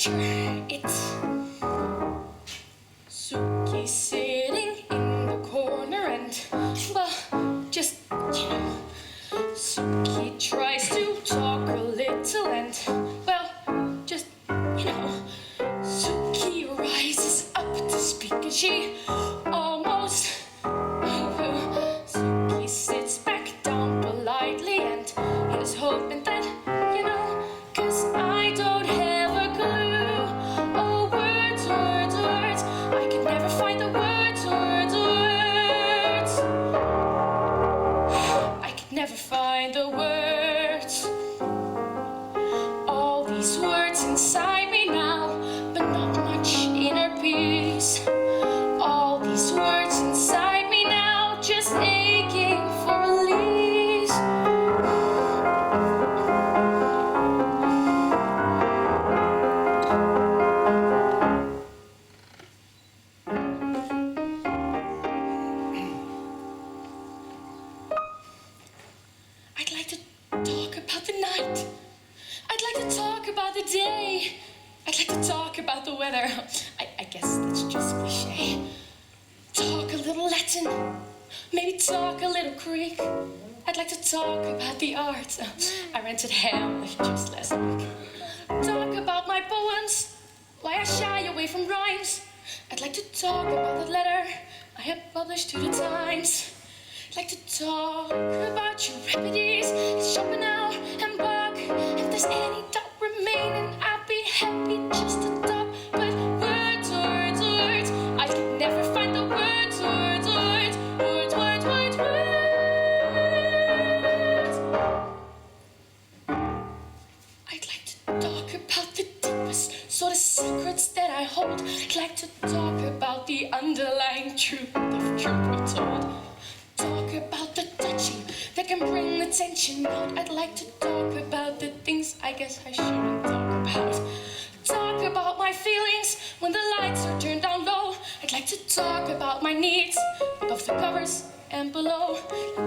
picture it. Suki sitting in the corner and, well, just, Suki tries to talk a little and, well, just, Suki rises up to speak and she almost, Suki sits back down politely and is hoping that, 'cause I don't have a clue. Oh, words, words, words, I can never find the words, words, words. I can never find the words. All these words inside me now, but not much inner peace. All these words inside me now, just aching for release. I'd like to talk about the night. I'd like to talk about the day. I'd like to talk about the weather. I guess that's just cliche. Talk a little Latin, maybe talk a little Greek. I'd like to talk about the art. I rented Hamlet just last week. Talk about my poems, why I shy away from rhymes. I'd like to talk about the letter I have published to the Times. I'd like to talk about Euripides, Schopenhauer, and Bach. If there's any doubt remaining, I'll be happy just to talk. But words, words, words, I could never find the words, words, words, words, words, words, words. I'd like to talk about the deepest sort of secrets that I hold. I'd like to talk about the underlying truth of truth be told. Talk about the touching that can bring the tension out. I'd like to talk about the things I guess I shouldn't talk about. Talk about my feelings when the lights are turned down low. I'd like to talk about my needs above the covers and below.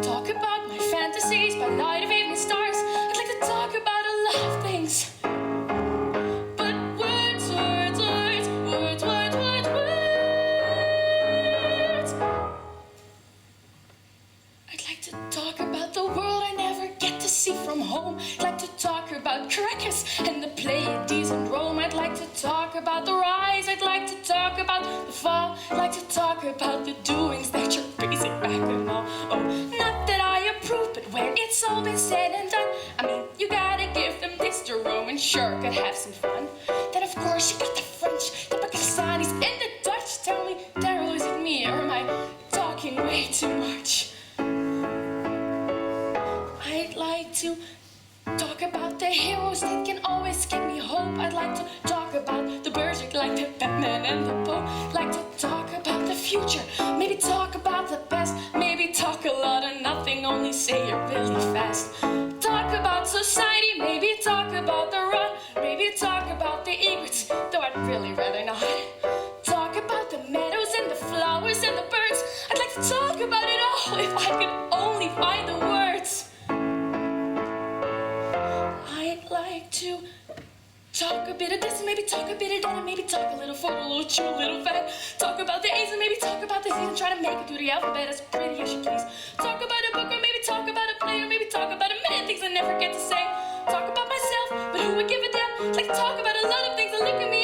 Talk about my fantasies by light of evening stars. I'd like to talk about a lot of things. But words, words, words, words, words, words, words. I'd like to talk about the world I never get to see from home. I'd like to talk about Caracas and the Pleiades in Rome. I'd like to talk about the rise. I'd like to talk about the fall. I'd like to talk about the doings that you're busy back and all. Oh, not that I approve, but when it's all been said and done, I mean, you gotta give them this to Rome and sure could have some fun. Then of course you got the French, the Pakistanis, and the Dutch. Tell me, Daryl, is it me or am I talking way too much? I'd like to talk about the heroes that can always give me hope. I'd like to talk about the Berserk, like the Batman and the Pope. I'd like to talk about the future, maybe talk about the past. Maybe talk a lot of nothing, only say it really fast. Talk about society, maybe talk about the run. Maybe talk about the egrets, though I'd really rather not. Talk about the meadows and the flowers and the birds. I'd like to talk about it all if I could only find the words. I'd like to talk a bit of this and maybe talk a bit of that and maybe talk a little photo, a little chew, a little fat. Talk about the A's and maybe talk about the Z's and try to make it through the alphabet as pretty as you please. Talk about a book or maybe talk about a play or maybe talk about a million things I never get to say. Talk about myself, but who would give a damn? I'd like to talk about a lot of things that look at me